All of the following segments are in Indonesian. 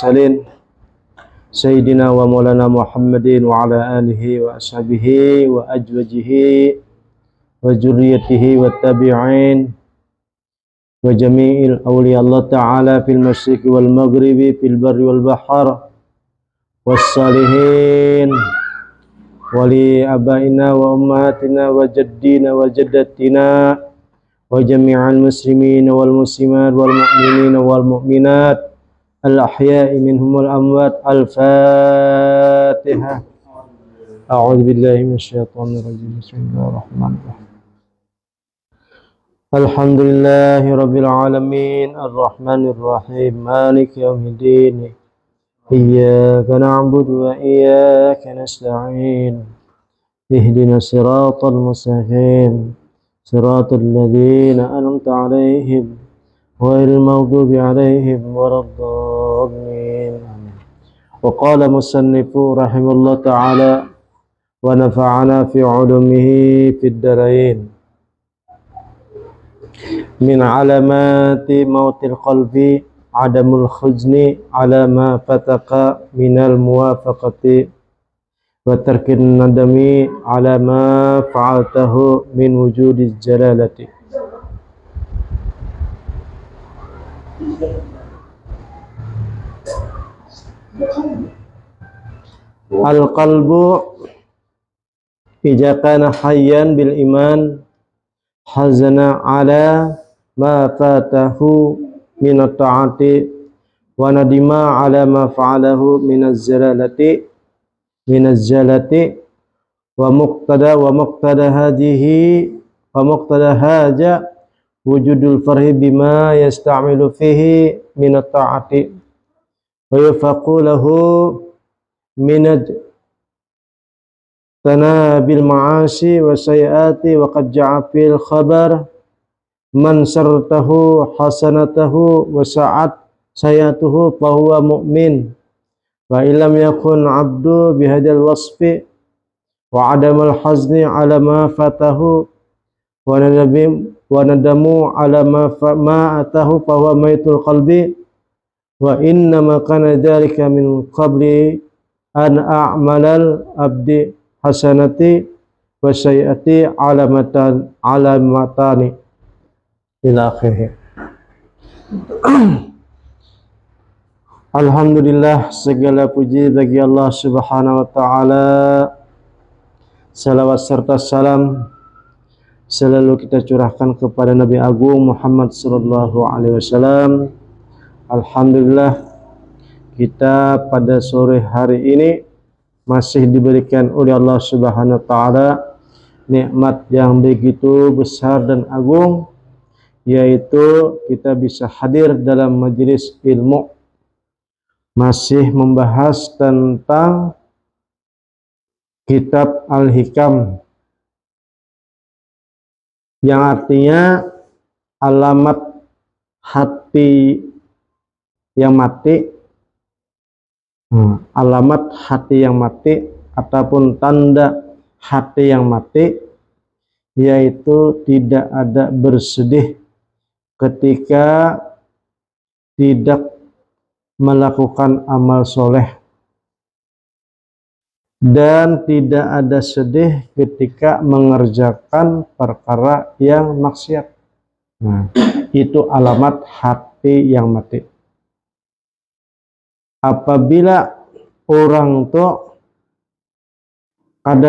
المرسلين سيدنا ومولانا محمد وعلى آله وأصحابه وأزواجه وذريته والتابعين وجميع الأولياء الله تعالى في المشرق والمغرب في البر والبحر والصالحين ولآبائنا وأمهاتنا وجدينا وجدتنا وجميع المسلمين والمسلمات والمؤمنين والمؤمنات الأحياء منهم والأموات. الفاتحة. أعوذ بالله من الشيطان الرجيم. بسم الله الرحمن الرحيم. الحمد لله رب العالمين الرحمن الرحيم مالك يوم الدين إياك نعبد وإياك نستعين اهدنا الصراط المستقيم صراط الذين أنعمت عليهم غير المغضوب عليهم ولا الضالين. وقال مصنف رحمه الله تعالى ونفعنا في علومه في الدارين. من علامات موت القلب عدم الحزن على ما فتق من الموافقة وترك الندم على ما فعلته من وجود الجلالة. Al-qalbu idza kana hayyan bil iman hazana ala ma fatahu min at-ta'ati wa nadima ala ma fa'alahu min az-zalalati wa muqtada haja wujudul farhi bima yasta'milu fihi min at-ta'ati wa yafaqu lahu min tanabil ma'asi wa sayyati wa qad ja'a fil khabar man sartahu hasanatahu wa sa'at sayatuhu fa huwa mu'min wa illam yakun 'abdu bihadzal wasfi wa 'adamal hazni 'ala ma fatahu wa nadamu 'ala ma atahu fa huwa maitul qalbi wa inna ma kana dzalika min qabli an a'malal abdi hasanati wa sayyati alamatani ila akhirih. Alhamdulillah, segala puji bagi Allah Subhanahu wa taala. Salawat serta salam selalu kita curahkan kepada Nabi Agung Muhammad sallallahu alaihi wasallam. Alhamdulillah, kita pada sore hari ini masih diberikan oleh Allah Subhanahu wa taala nikmat yang begitu besar dan agung, yaitu kita bisa hadir dalam majelis ilmu, masih membahas tentang kitab Al-Hikam, yang artinya alamat hati yang mati, alamat hati yang mati ataupun tanda hati yang mati, yaitu tidak ada bersedih ketika tidak melakukan amal soleh, dan tidak ada sedih ketika mengerjakan perkara yang maksiat. Nah, itu alamat hati yang mati. Apabila orang tuh kada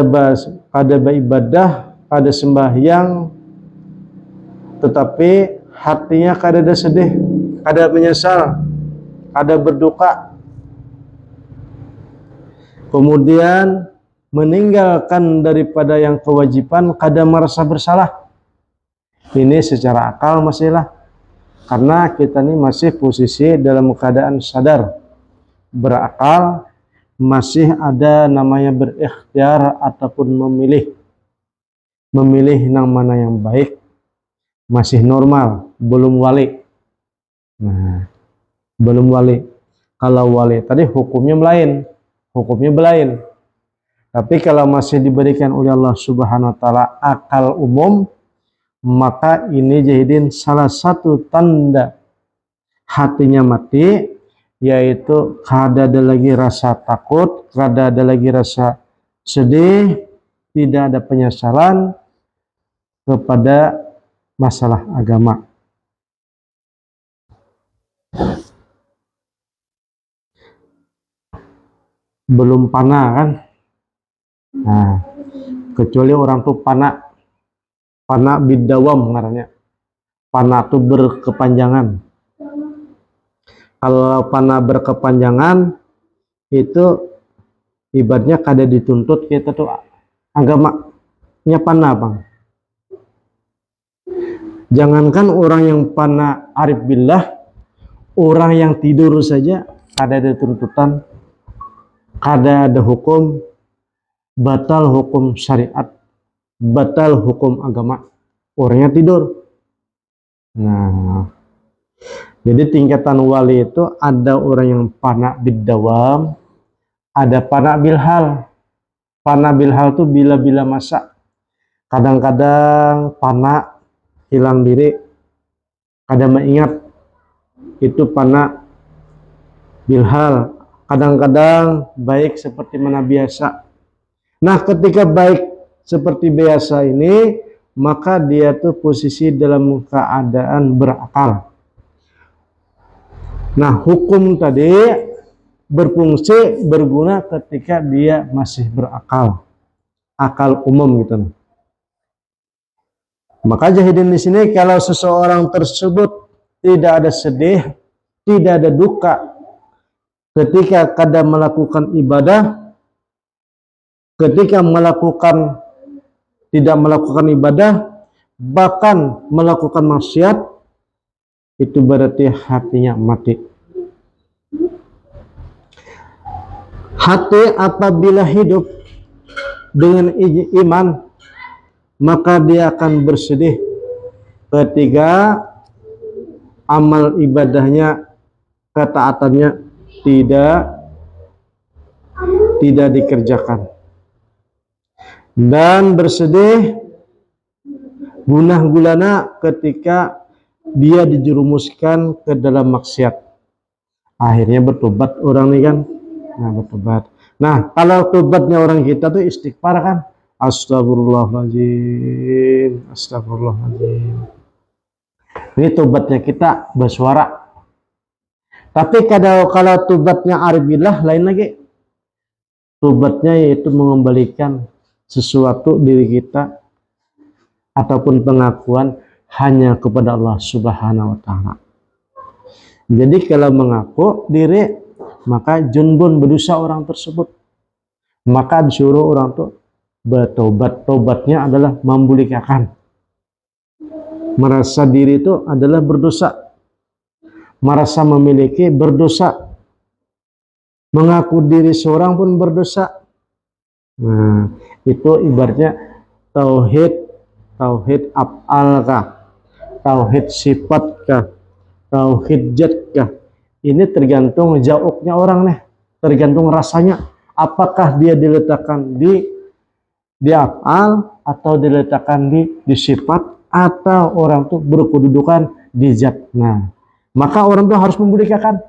beribadah, kada sembahyang, tetapi hatinya kada ada sedih, kada menyesal, kada berduka, kemudian meninggalkan daripada yang kewajiban, kada merasa bersalah, ini secara akal masihlah, karena kita ini masih posisi dalam keadaan sadar, berakal, masih ada namanya berikhtiar ataupun memilih yang mana yang baik, masih normal, belum wali. Nah, belum wali. Kalau wali tadi hukumnya lain, tapi kalau masih diberikan oleh Allah Subhanahu wa taala akal umum, maka ini jadiin salah satu tanda hatinya mati, yaitu kada ada lagi rasa takut, kada ada lagi rasa sedih, tidak ada penyesalan kepada masalah agama. Belum pana kan? Nah, kecuali orang tuh pana bidawam ngarannya. Pana tuh berkepanjangan. Kalau pana berkepanjangan itu ibaratnya kada dituntut kita tuh agamanya pana, Bang. Jangankan orang yang pana arif billah, orang yang tidur saja kada ada tuntutan, kada ada hukum, batal hukum syariat, batal hukum agama, orangnya tidur. Nah, jadi tingkatan wali itu ada orang yang pana bidawam, ada pana bilhal. Pana bilhal itu bila-bila masa. Kadang-kadang pana hilang diri, kadang mengingat, itu pana bilhal. Kadang-kadang baik seperti mana biasa. Nah, ketika baik seperti biasa ini, maka dia tuh posisi dalam keadaan berakal. Nah, hukum tadi berfungsi, berguna ketika dia masih berakal, akal umum gitu. Maka Jahidin di sini, kalau seseorang tersebut tidak ada sedih, tidak ada duka ketika kadang melakukan ibadah, ketika tidak melakukan ibadah, bahkan melakukan maksiat, itu berarti hatinya mati. Hati apabila hidup dengan iman, maka dia akan bersedih ketika amal ibadahnya, ketaatannya tidak dikerjakan, dan bersedih gunah gulana ketika dia dijerumuskan ke dalam maksiat. Akhirnya bertobat orang nih kan. Nah, bertobat. Nah, kalau tobatnya orang kita tuh istighfar kan. Astagfirullahaladzim, astagfirullahaladzim. Ini tobatnya kita bersuara. Tapi kalau tobatnya aribillah lain lagi. Tobatnya yaitu mengembalikan sesuatu diri kita ataupun pengakuan hanya kepada Allah Subhanahu wa Ta'ala. Jadi kalau mengaku diri, maka junbun berdosa orang tersebut, maka disuruh orang itu bertobat. Tobatnya adalah membulikakan, merasa diri itu adalah berdosa, merasa memiliki berdosa, mengaku diri seorang pun berdosa. Nah, itu ibaratnya tauhid af'al kah, tauhid sifat kah, tauhid zat kah. Ini tergantung jauhnya orang nih, tergantung rasanya. Apakah dia diletakkan di af'al atau diletakkan di sifat, atau orang tuh berkedudukan di zat. Nah, maka orang tuh harus membudikakan.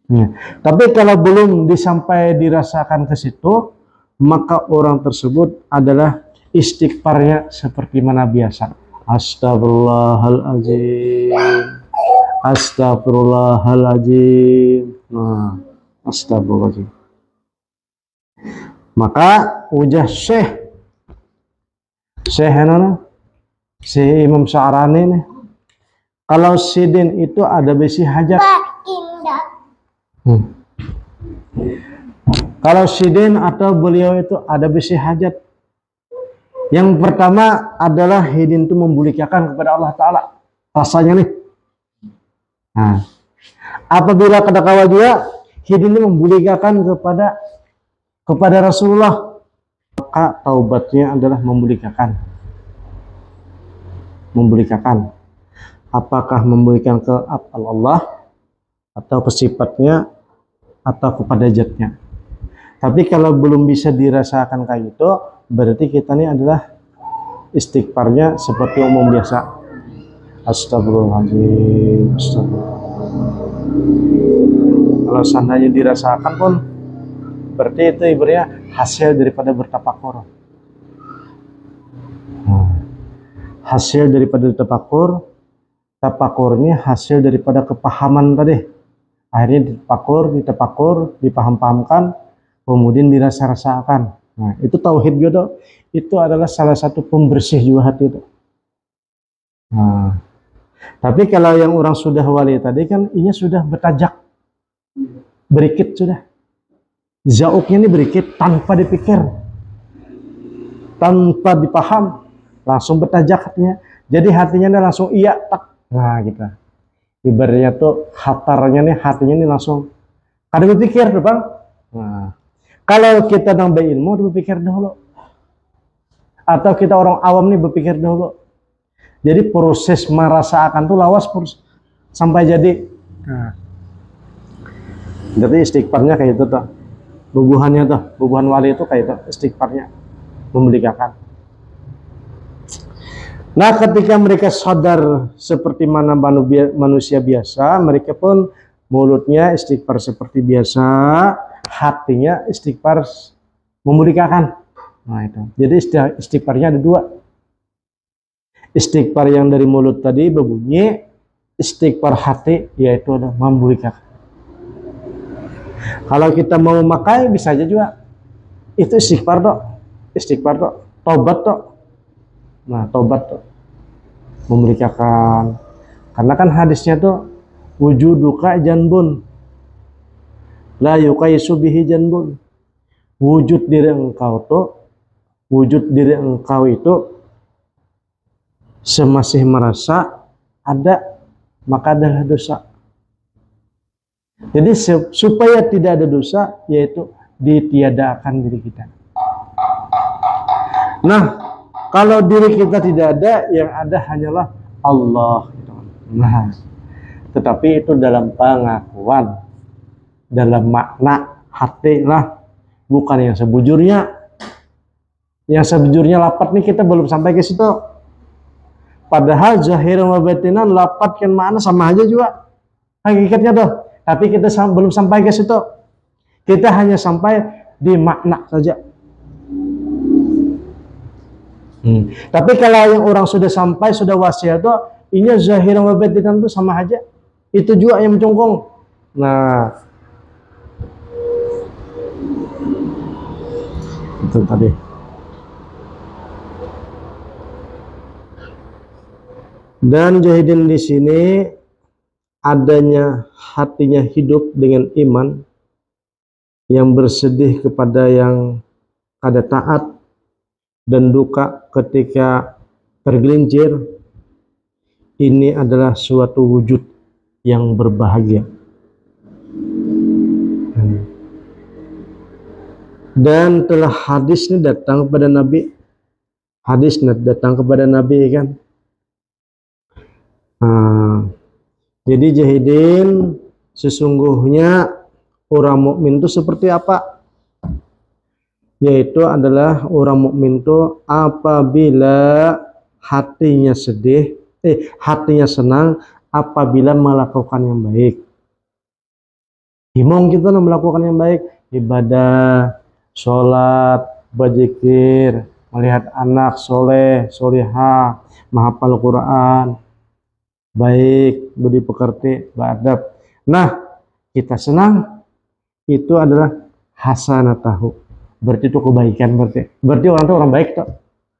Nah, tapi kalau belum disampai dirasakan ke situ, maka orang tersebut adalah istighfarnya seperti mana biasa. Astagfirullahaladzim, astagfirullahaladzim. Nah, astagfirullahaladzim. Maka ujah Syekh Imam Sya'rani nih, kalau sidin itu ada besi hajat. Kalau sidin atau beliau itu ada besi hajat. Yang pertama adalah hidin itu membulikakan kepada Allah Ta'ala. Rasanya nih. Nah, apabila kata kawa dia, hidin itu membulikakan kepada Rasulullah, maka taubatnya adalah membulikakan. Apakah membulikakan ke Allah atau ke sifatnya atau kepada zatnya. Tapi kalau belum bisa dirasakan kayak gitu, berarti kita ini adalah istighfarnya seperti umum biasa. Astagfirullahaladzim, astagfirullah. Kalau seandainya dirasakan pun berarti itu ibaratnya hasil daripada bertafakur. Hasil daripada tafakur, tafakurnya hasil daripada kepahaman tadi. Akhirnya ditafakur, dipaham-pahamkan, kemudian dirasa-rasakan. Nah, itu tauhid juga. Itu adalah salah satu pembersih juga hati itu. Nah, tapi kalau yang orang sudah wali tadi kan, ini sudah bertajak, berikit sudah. Zauknya ini berikit tanpa dipikir, tanpa dipaham, langsung bertajak hatinya. Jadi hatinya langsung iya tak. Nah, gitu. Ibaratnya tuh hatarnya nih, hatinya nih langsung ada berpikir tuh bang. Nah, kalau kita nambah ilmu berpikir dulu, atau kita orang awam nih berpikir dulu. Jadi proses merasakan tuh lawas sampai jadi. Nah, jadi istighfarnya kayak itu tuh, bubuhannya tuh, bubuhan wali itu kayak itu istighfarnya, memerdekakan. Nah, ketika mereka sadar seperti mana manusia biasa, mereka pun mulutnya istighfar seperti biasa, hatinya istighfar memerdekakan. Nah, itu. Jadi istighfarnya ada dua. Istighfar yang dari mulut tadi berbunyi, istighfar hati yaitu ada memerdekakan. Kalau kita mau memakai bisa aja juga. Itu istighfar toh. Istighfar toh. Tobat toh. Nah, tobat tuh memerdekakan. Karena kan hadisnya tuh wujuduka janbun la yuqaisu bihi janbun. Wujud diri engkau itu semasih merasa ada, maka adalah dosa. Jadi supaya tidak ada dosa, yaitu ditiadakan diri kita. Nah, kalau diri kita tidak ada, yang ada hanyalah Allah. Nah, tetapi itu dalam pengakuan, dalam makna hati lah, bukan yang sebujurnya. Yang sebujurnya lapat nih kita belum sampai ke situ. Padahal zahir wa batinan lapat kan makna sama aja juga hakikatnya tuh. Tapi kita belum sampai ke situ. Kita hanya sampai di makna saja. Tapi kalau yang orang sudah sampai, sudah wasiat tuh, ini zahir wa batinan tuh sama aja. Itu juga yang mencongkong. Nah, itu tadi. Dan jahidin di sini adanya hatinya hidup dengan iman yang bersedih kepada yang kada taat dan duka ketika tergelincir, ini adalah suatu wujud yang berbahagia. Dan telah hadis ini datang kepada Nabi, kan. Jadi jahidin, sesungguhnya orang mukmin itu seperti apa? Yaitu adalah orang mukmin itu apabila hatinya hatinya senang apabila melakukan yang baik. Himong kita melakukan yang baik, ibadah, sholat, berzikir, melihat anak soleh, solihah, menghafal Quran, baik, budi pekerti, beradab. Nah, kita senang, itu adalah hasanatahu. Berarti itu kebaikan, berarti orang itu orang baik tuh.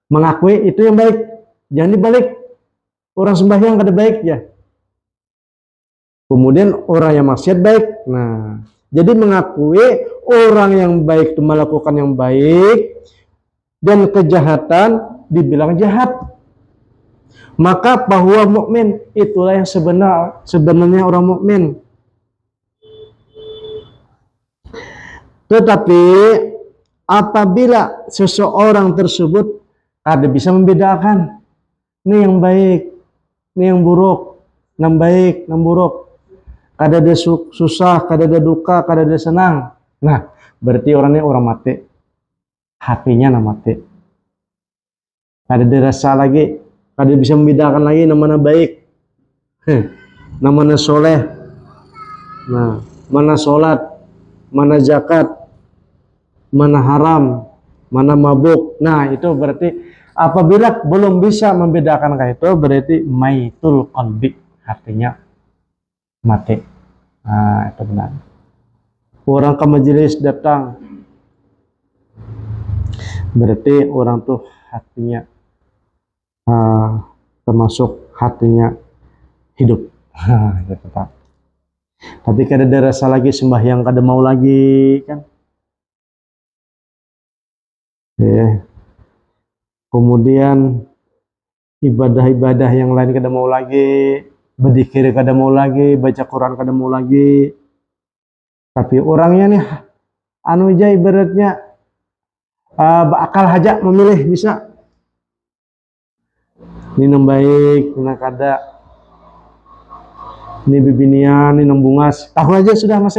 Mengakui itu yang baik, jangan dibalik. Orang sembahyang kada baik ya. Kemudian orang yang maksiat baik. Nah, jadi mengakui orang yang baik itu melakukan yang baik dan kejahatan dibilang jahat. Maka bahwa mukmin itulah yang sebenarnya orang mukmin. Tetapi apabila seseorang tersebut ada bisa membedakan ini yang baik, ini yang buruk, yang baik, yang buruk. Kada ada susah, kada ada duka, kada ada senang. Nah, berarti orangnya orang mati. Hatinya mati. Kada ada rasa lagi, kada bisa membedakan lagi namanya baik, namanya soleh, Nah, mana sholat, mana zakat, mana haram, mana mabuk. Nah, itu berarti apabila belum bisa membedakan kayak itu, berarti maitul qalbi, artinya mati. Nah, itu benar. Orang ke majelis datang, berarti orang tuh hatinya termasuk hatinya hidup. Gitu, Pak. Tapi kada ada rasa lagi sembahyang, kada mau lagi kan. Kemudian ibadah-ibadah yang lain kada mau lagi, berzikir kada mau lagi, baca Quran kada mau lagi. Tapi orangnya nih anu aja ibaratnya bakal haja memilih bisa. Ini baik, ini kada. Ini bibinian, ini bungas. Tahu aja sudah Mas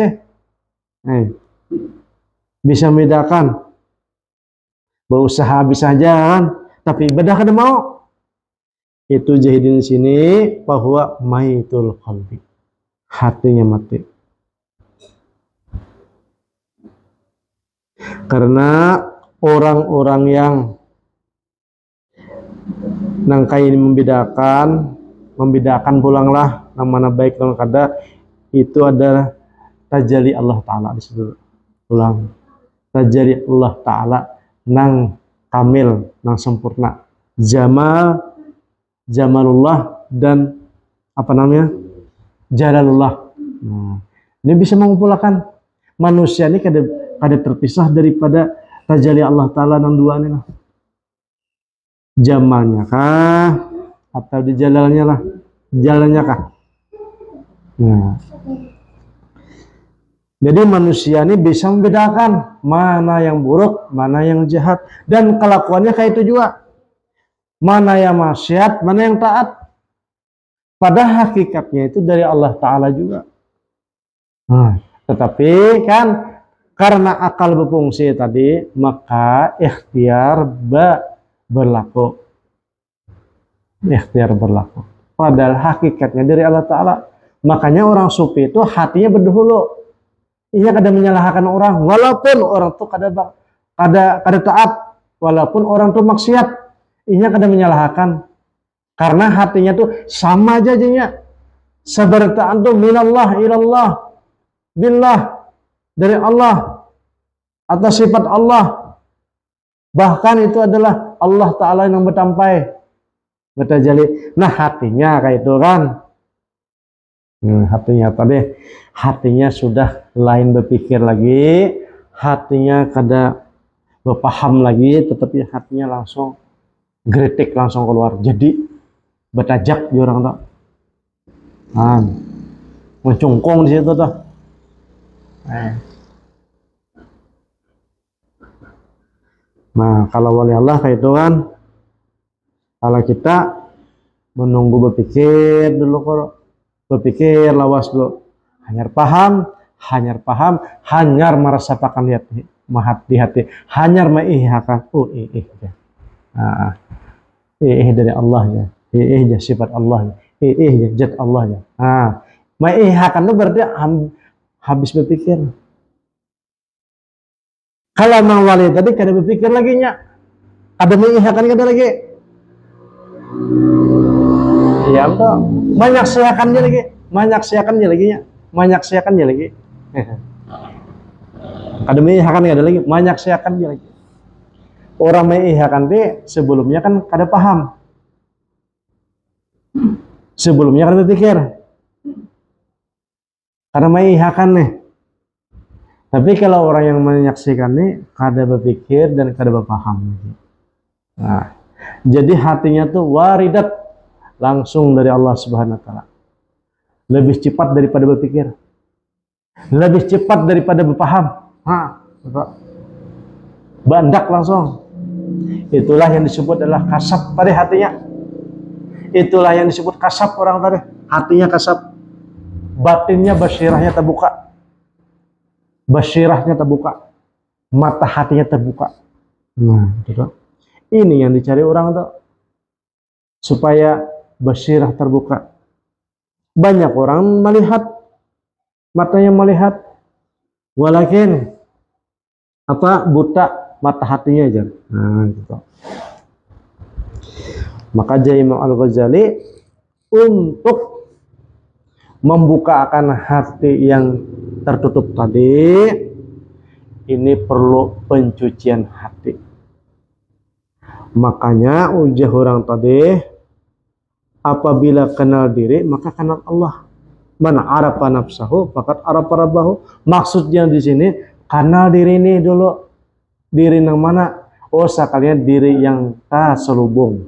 bisa membedakan. Berusaha bisa aja kan, tapi ibadah kada mau. Itu jahidin sini bahwa maitul qalbi, hatinya mati. Karena orang-orang yang nangkai ini membedakan pulanglah yang mana baik dan kada, itu adalah tajalli Allah Ta'ala disebut ulang. Tajalli Allah Ta'ala nang kamil, nang sempurna. Jamalullah dan apa namanya? Jalalullah. Nah, ini bisa mengumpulkan manusia ini kada terpisah daripada tajalli Allah Ta'ala nang dua ini lah. Jamalnya kah atau di jalalnya lah, jalannya kah. Nah, jadi manusia ini bisa membedakan mana yang buruk, mana yang jahat, dan kelakuannya kayak itu juga. Mana yang maksiat, mana yang taat. Pada hakikatnya itu dari Allah Ta'ala juga. Nah, tetapi kan karena akal berfungsi tadi, maka ikhtiar berlaku. Ikhtiar berlaku. Padahal hakikatnya dari Allah Ta'ala. Makanya orang sufi itu hatinya berdahulu. Ia kada menyalahkan orang, walaupun orang itu kada taat, walaupun orang itu maksiat, ia kada menyalahkan. Karena hatinya tuh sama jadinya. Sebertaan tuh minallah ilallah, billah, dari Allah, atau sifat Allah. Bahkan itu adalah Allah Ta'ala yang bertampai. Bertajali. Nah hatinya kayak itu kan. Hatinya sudah lain berpikir lagi, hatinya kada berpaham lagi, tetapi hatinya langsung gretik, langsung keluar. Jadi bertajak di orang tak, mencungkung di situ tuh. Nah kalau wali Allah kayak itu kan, kalau kita menunggu berpikir dulu kok. Berpikir lawas dulu, hanyar paham, hanyar merasakan di hati, hanyar maihakan, dari Allah ya, sifat Allah ya, zat Allah ya. Maihakan itu berarti habis berpikir. Kalau mang wali tadi kada berpikir lagi nya, ada maihakan kada lagi. Ya toh, menyaksikannya lagi. Akademi akan ada lagi, menyaksikannya lagi. Orang mengihakan deh sebelumnya kan kada paham. Sebelumnya kada berpikir. Karena mengihakan nih. Tapi kalau orang yang menyaksikan nih kada berpikir dan kada berpaham. Nah, jadi hatinya tuh waridat langsung dari Allah Subhanahu wa Ta'ala. Lebih cepat daripada berpikir, lebih cepat daripada berpaham. Bandak langsung. Itulah yang disebut adalah kasab pada hatinya. Itulah yang disebut kasab orang tadi. Hatinya kasab, batinnya basirahnya terbuka, basirahnya terbuka, mata hatinya terbuka. Nah, gitu. Ini yang dicari orang tuh, supaya basirah terbuka. Banyak orang melihat matanya melihat, walakin buta mata hatinya aja. Nah, gitu. Maka Imam Al-Ghazali untuk membukakan hati yang tertutup tadi, ini perlu pencucian hati. Makanya ujah orang tadi, apabila kenal diri maka kenal Allah. Mana arafa nafsahu faqad arafa rabbahu. Maksudnya di sini kenal diri ini dulu. Diri yang mana? Oh, sekalian diri yang terselubung,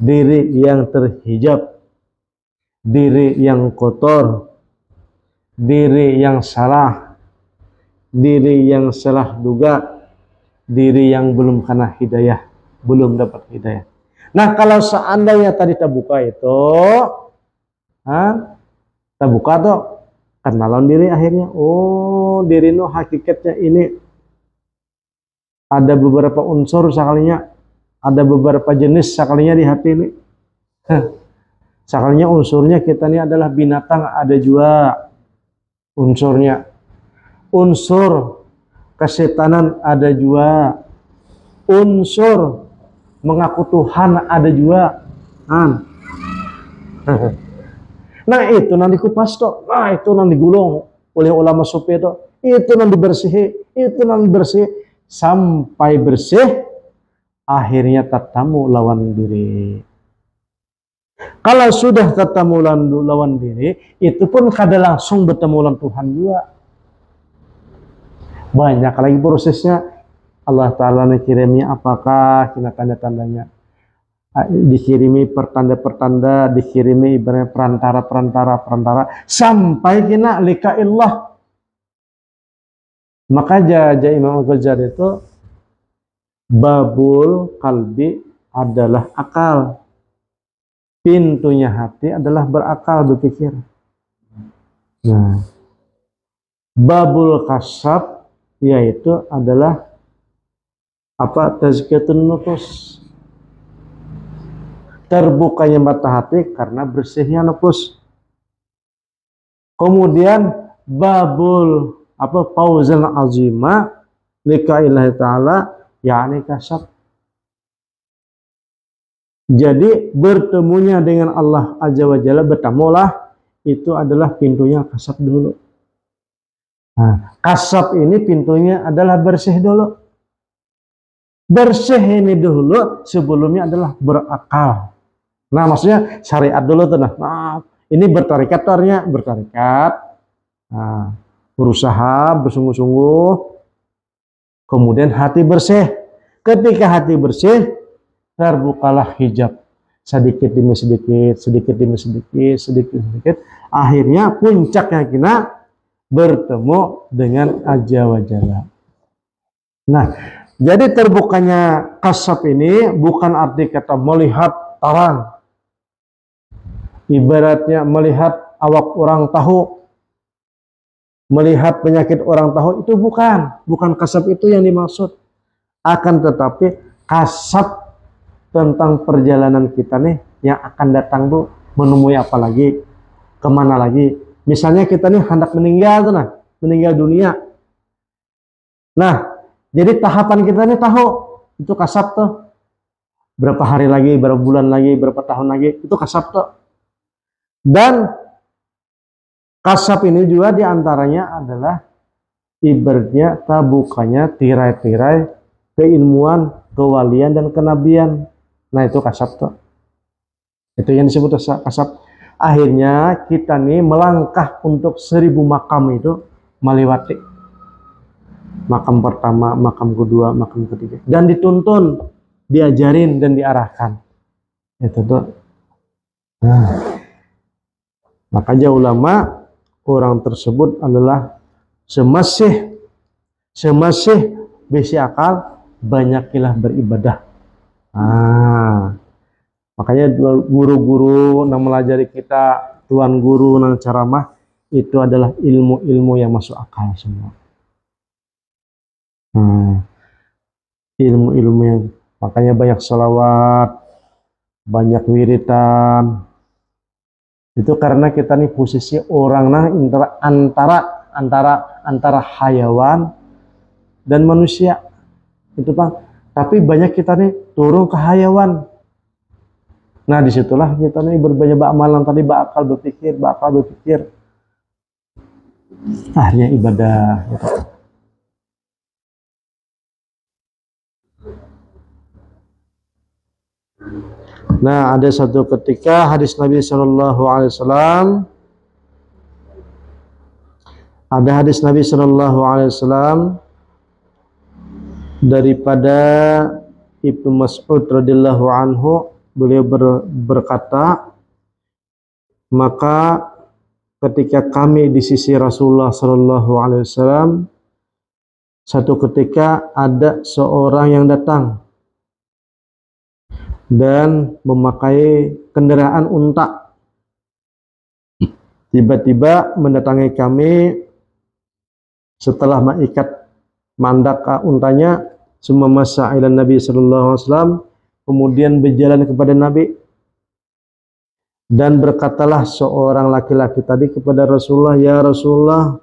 diri yang terhijab, diri yang kotor, diri yang salah, diri yang salah duga, diri yang belum kena hidayah, belum dapat hidayah. Nah, kalau seandainya tadi terbuka itu, terbuka tuh, kenalan diri akhirnya. Oh, diri no hakikatnya ini. Ada beberapa unsur sekalinya, ada beberapa jenis sekalinya di hati ini. Sekalinya unsurnya kita ini adalah binatang, ada juga unsurnya. Unsur kesetanan ada juga. Unsur mengaku Tuhan ada juga. Nah, itu nanti kupas tuh. Nah, itu nanti digulung oleh ulama sufi itu. Itu nanti bersih, itu nanti bersih sampai bersih, akhirnya tetamu lawan diri. Kalau sudah tetamu lawan diri, itu pun kada langsung bertemu lawan Tuhan juga. Banyak lagi prosesnya. Allah Ta'ala kirimnya apakah kena tanda-tandanya. Dikirimi pertanda-pertanda, dikirimi ibaratnya perantara, sampai kena lika illah. Maka jaja Imam Al-Ghazali itu babul kalbi adalah akal. Pintunya hati adalah berakal, berpikir. Nah, babul kasab yaitu adalah tazkiyatun nufus. Terbukanya mata hati karena bersihnya nufus. Kemudian babul fauzan azima likaillahi ta'ala, yakni kasab. Jadi bertemunya dengan Allah Azza wa Jalla, bertemulah, itu adalah pintunya kasab dulu. Nah, kasab ini pintunya adalah bersih dulu. Bersih ini dulu sebelumnya adalah berakal. Nah, maksudnya syariat dulu tuh. Nah, ini bertarikat, nah, berusaha bersungguh-sungguh, kemudian hati bersih. Ketika hati bersih, terbukalah hijab sedikit demi sedikit, akhirnya puncaknya kita bertemu dengan Azza wa Jalla. Nah, jadi terbukanya kasab ini bukan arti kata melihat tarang, ibaratnya melihat awak orang tahu, melihat penyakit orang tahu, itu bukan kasab itu yang dimaksud. Akan tetapi kasab tentang perjalanan kita nih yang akan datang tuh menemui apa lagi, kemana lagi. Misalnya kita nih hendak meninggal tuh, meninggal dunia. Nah, jadi tahapan kita nih tahu itu kasab tuh. Berapa hari lagi, berapa bulan lagi, berapa tahun lagi, itu kasab tuh. Dan kasab ini juga diantaranya adalah ibaratnya tabukanya tirai-tirai keilmuan, kewalian, dan kenabian. Nah, itu kasab tuh. Itu yang disebut kasab. Akhirnya kita nih melangkah untuk 1000 makam itu melewati. Makam pertama, makam kedua, makam ketiga. Dan dituntun, diajarin, dan diarahkan. Itu tuh. Nah, makanya ulama, orang tersebut adalah semasih besi akal, banyakilah beribadah. Makanya guru-guru yang melajari kita, tuan guru yang ceramah, itu adalah ilmu-ilmu yang masuk akal semua. Ilmu-ilmu yang, makanya banyak salawat, banyak wiritan, Itu karena kita nih posisi orang nah antara hayawan dan manusia. Itu Bang. Tapi banyak kita nih turun ke hayawan. Nah, disitulah kita nih berbanyak amalan tadi bakal berpikir. Akhirnya ibadah. Gitu. Nah, ada satu ketika hadis Nabi Shallallahu Alaihi Wasallam, daripada Ibnu Mas'ud radhiyallahu anhu, beliau berkata, maka ketika kami di sisi Rasulullah Shallallahu Alaihi Wasallam, satu ketika ada seorang yang datang dan memakai kendaraan unta. Tiba-tiba mendatangi kami setelah mengikat mandak untanya, semua masa ila Nabi sallallahu alaihi wasallam, kemudian berjalan kepada Nabi. Dan berkatalah seorang laki-laki tadi kepada Rasulullah, ya Rasulullah,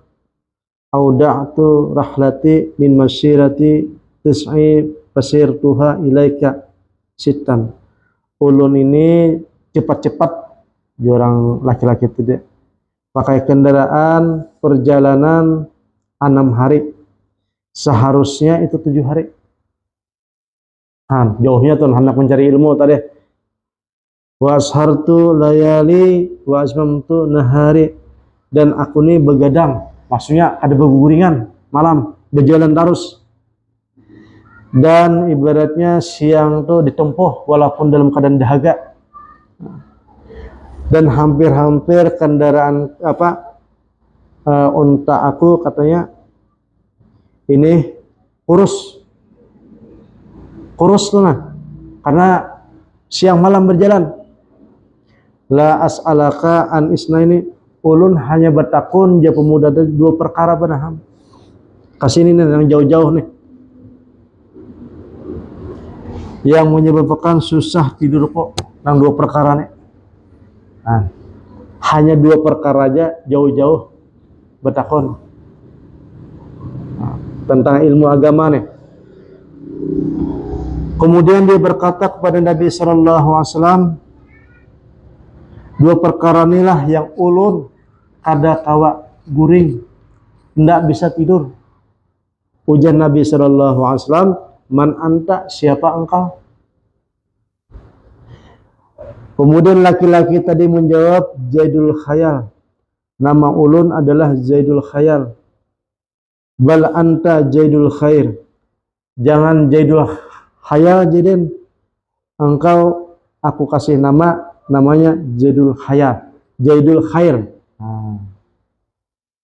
auda'tu rahlati min masyirati tis'i pasirtuha ilaika sitan. Ulun ini cepat-cepat, orang laki-laki tidak pakai kendaraan perjalanan 6 hari, seharusnya itu 7 hari. Jauhnya tuh hendak mencari ilmu tadi. Wa ashartu layali wa asmamtu nahari, dan aku ini begadang, maksudnya ada berguringan malam, berjalan terus. Dan ibaratnya siang tuh ditempuh walaupun dalam keadaan dahaga. Dan hampir-hampir kendaraan unta aku katanya ini kurus tuh nah, karena siang malam berjalan. La as'alaka an isnaini, ulun hanya bertakun dia pemuda ada 2 perkara benaham. Kasih ini yang jauh-jauh nih, yang menyebabkan susah tidur kok, yang 2 perkara nih. Hanya 2 perkara aja jauh-jauh bertakun tentang ilmu agama nih. Kemudian dia berkata kepada Nabi sallallahu alaihi wasallam, 2 perkara inilah yang ulun kada kawa guring, tidak bisa tidur. Ujar Nabi sallallahu alaihi wasallam, man anta, siapa engkau? Kemudian laki-laki tadi menjawab, Zaidul Khayal, nama ulun adalah Zaidul Khayal. Bal anta Zaidul Khair, jangan Zaidul Khayal jadin, engkau aku kasih namanya Zaidul Khayal, Zaidul Khair.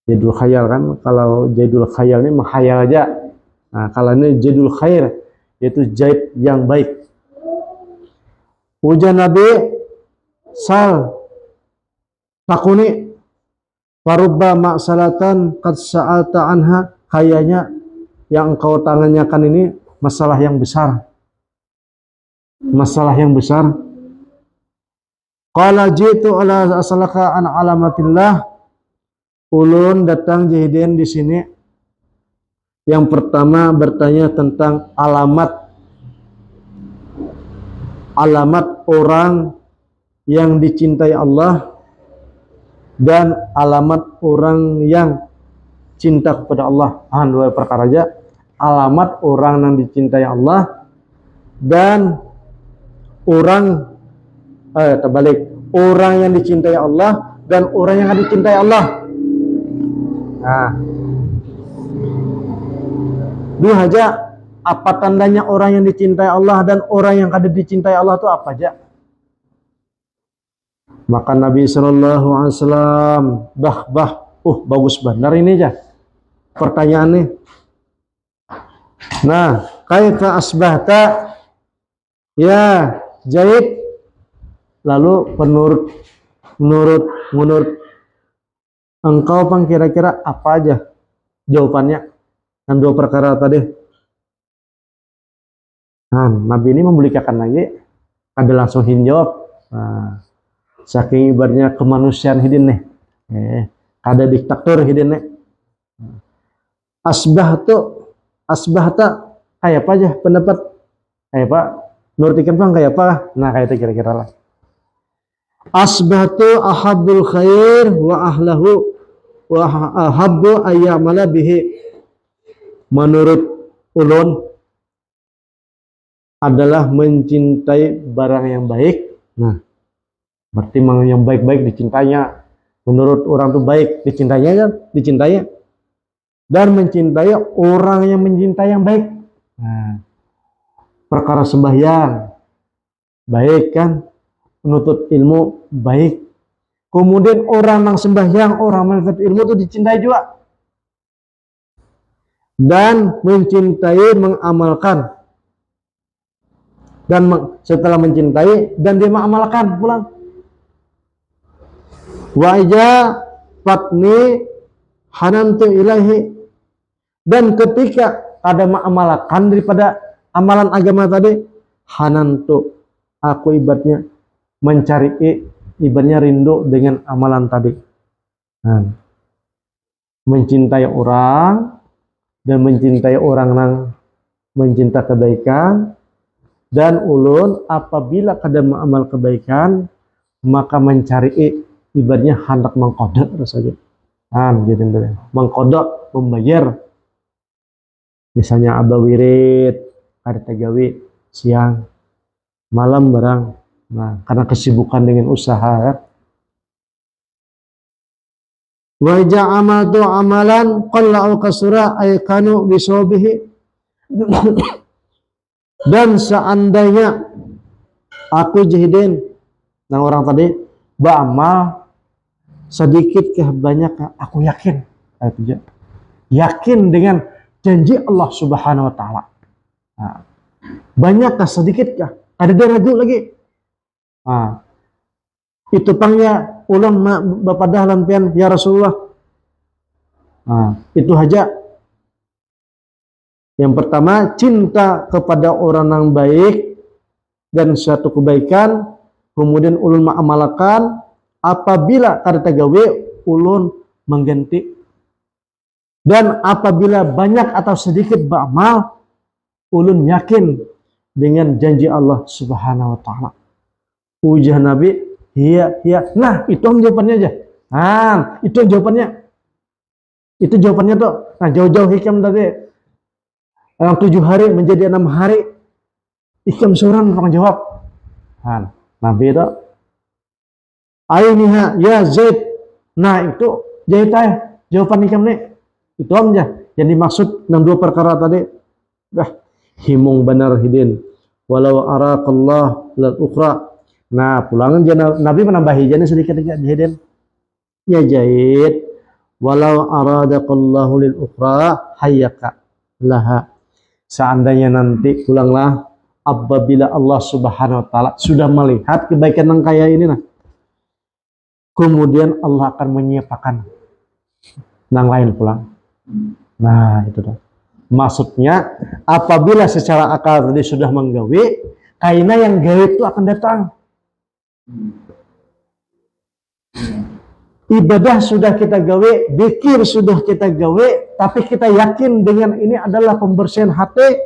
Zaidul Khayal kan, kalau Zaidul Khayal ini menghayal aja. Nah, kalau ini Zaidul Khair, yaitu Zaid yang baik. Ujar Nabi, sal takuni farubba ma'salatan qad sa'alta anha, kayaknya yang engkau tanyakan ini masalah yang besar. Qala jitu ala asalaka an alamatillah, ulun datang jahidin di sini. Yang pertama bertanya tentang alamat orang yang dicintai Allah dan alamat orang yang cinta kepada Allah. 2 perkara aja. Alamat orang yang dicintai Allah dan orang yang dicintai Allah dan orang yang dicintai Allah. Nah, 2 aja. Apa tandanya orang yang dicintai Allah dan orang yang kada dicintai Allah itu apa aja? Maka Nabi sallallahu alaihi wasallam, bagus benar ini aja pertanyaannya. Nah, kaifa asbahta ya Zaid? Lalu menurut engkau Bang, kira-kira apa aja jawabannya yang 2 perkara tadi? Nah, Nabi ini membolehkan lagi, ada langsung jawab. Nah, saking ibaratnya kemanusiaan hidin nih. Kada diktator hidin nih. Asbahta kayak apa aja pendapat kayak Pak nurtikan Bang kayak apa? Nah kayak itu kira-kira lah. Asbahtu ahabbul khair wa ahlahu wa ahabbu ayyamala bihi. Menurut ulun adalah mencintai barang yang baik. Nah, berarti yang baik-baik dicintainya. Menurut orang tuh baik dicintainya kan? Dicintainya. Dan mencintai orang yang mencintai yang baik. Nah, perkara sembahyang baik kan? Menuntut ilmu baik. Kemudian orang yang sembahyang, orang menuntut ilmu itu dicintai juga. Dan mencintai, mengamalkan. Dan setelah mencintai, dan dia mengamalkan pulang. Wa ija fatni hanantu ilahi. Dan ketika ada mengamalkan daripada amalan agama tadi, hanantu, aku ibaratnya mencari ibaratnya rindu dengan amalan tadi. Nah, mencintai orang dan mencintai orang yang mencinta kebaikan, dan ulun apabila kada mengamal kebaikan maka mencari ibaratnya hendak mengkodok saja. Nah, gitu mengkodok, membayar. Misalnya abah wirid, ada tegawi siang, malam barang. Nah, karena kesibukan dengan usaha. Wa ja'amatu amalan qalla au kasura ay kanu bisobihi. Dan seandainya aku jahidin yang orang tadi beramal sedikit ke banyak, aku yakin yakin dengan janji Allah Subhanahu wa taala. Nah, banyakkah sedikitkah? Ada ragu lagi. Nah, itu pangnya ulang bapak dahlan pian ya Rasulullah. Nah, itu aja. Yang pertama, cinta kepada orang yang baik dan suatu kebaikan, kemudian ulun mengamalkan. Apabila kada tegawe, ulun mengganti. Dan apabila banyak atau sedikit beramal, ulun yakin dengan janji Allah Subhanahu wa taala. Ujar Nabi, iya. Nah, itu jawabannya aja. Nah, itu jawabannya. Itu jawabannya tuh. Nah, jauh-jauh hikam tadi. Yang 7 hari menjadi 6 hari. Hikam seorang orang jawab. Nah, Nabi itu. Ainiha ya Zaid. Nah, itu jawaban hikam nih. Itu aja yang dimaksud dengan dua perkara tadi. Himung benar hidin. Walau araqallah lal ukhra. Nah, pulangan Nabi menambahi jana sedikit hidin. Ya Zaid, walau aradaqallahu lil ukhra hayyaka laha. Seandainya nanti pulanglah apabila Allah Subhanahu wa taala sudah melihat kebaikan yang kaya ini nah. Kemudian Allah akan menyiapkan yang lain pulang. Nah, itu dah. Maksudnya apabila secara akal tadi sudah menggawe, kaina yang gawe itu akan datang. Ibadah sudah kita gawe, zikir sudah kita gawe, tapi kita yakin dengan ini adalah pembersihan hati,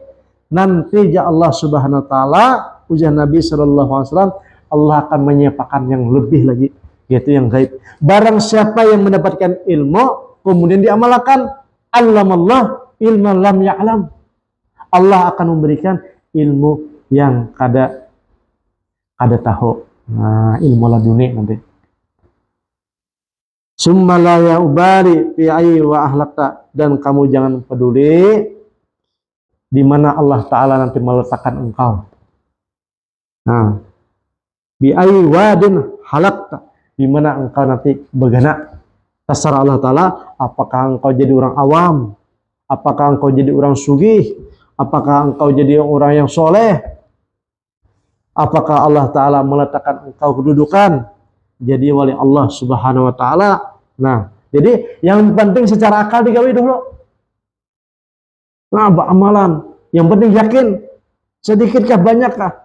nanti ya Allah Subhanahu wa taala, ujar Nabi sallallahu alaihi wasallam, Allah akan menyiapkan yang lebih lagi, yaitu yang gaib. Barang siapa yang mendapatkan ilmu kemudian diamalkan, allamallah ilman lam ya'lam. Allah akan memberikan ilmu yang kada tahu. Nah, ilmu laduni nanti. Summa la ya'ubari fi ayyi wa ahlakta, dan kamu jangan peduli di mana Allah taala nanti meletakkan engkau. Nah, bi ayyi wadin halakta, di mana engkau nanti bergerak. Terserah Allah taala, apakah engkau jadi orang awam, apakah engkau jadi orang sugih, apakah engkau jadi orang yang soleh, apakah Allah taala meletakkan engkau kedudukan jadi wali Allah Subhanahu wa taala. Nah, jadi yang penting secara akal digawe dulu. Nah, amalan yang penting yakin, sedikitkah banyakkah.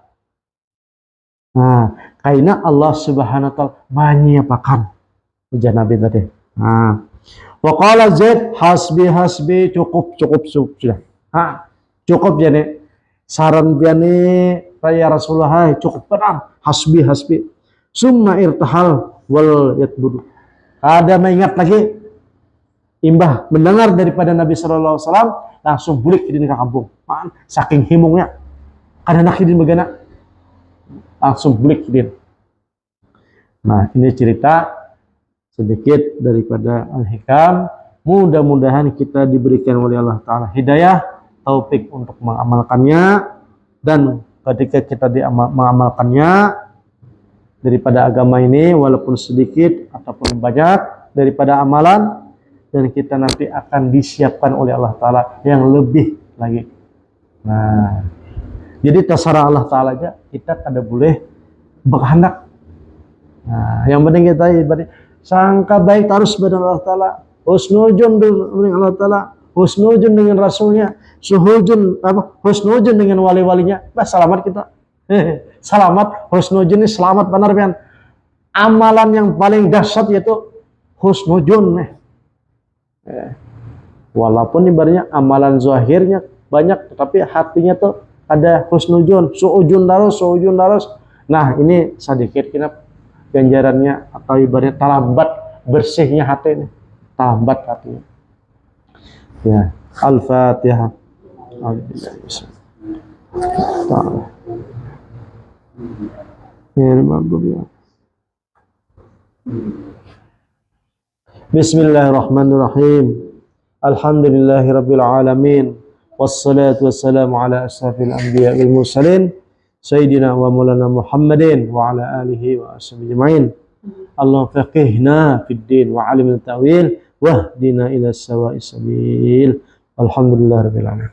Nah, karena Allah Subhanahu wa taala menyiapkan ujar Nabi tadi. Nah, wa qala Zaid hasbi hasbi cukup sudah. Cukup jadi saran biani raya Rasulullah cukup benar hasbi hasbi. Summa irtahal wal yatbudu. Ada mengingat lagi imbah mendengar daripada Nabi sallallahu alaihi wasallam langsung bulik di kampung. Saking himungnya. Karena nak hidin begana langsung bulik hidin. Nah, ini cerita sedikit daripada Al-Hikam. Mudah-mudahan kita diberikan oleh Allah Ta'ala hidayah, taufik untuk mengamalkannya, dan ketika kita mengamalkannya daripada agama ini, walaupun sedikit ataupun banyak daripada amalan, dan kita nanti akan disiapkan oleh Allah Ta'ala yang lebih lagi. Nah, jadi terserah Allah Ta'ala aja, kita kada boleh berkehendak. Nah, yang penting kita ibadah sangka baik harus pada Allah Ta'ala, husnuzon dengan Allah Ta'ala, husnuzon dengan Rasulnya, husnuzon dengan wali-walinya, selamat kita. Selamat, husnuzon ini selamat benar kan. Amalan yang paling dahsyat yaitu husnuzon. Walaupun ibaratnya amalan zahirnya banyak, tetapi hatinya tuh ada husnuzon, suujun darus. Nah, ini sedikit kita ganjarannya atau ibaratnya talambat bersihnya hati ini, talambat hatinya. Ya, Al-Fatihah. Bismillahirrahmanirrahim. Alhamdulillahirabbil alamin. Wassalatu wassalamu ala asyrafil anbiya wal mursalin sayyidina wa maulana Muhammadin wa ala alihi wa ashabihi ajmain. Allah faqihna fid din wa alimna ta'wil wahdina ila sawa'is sabil. Alhamdulillahirabbil alamin.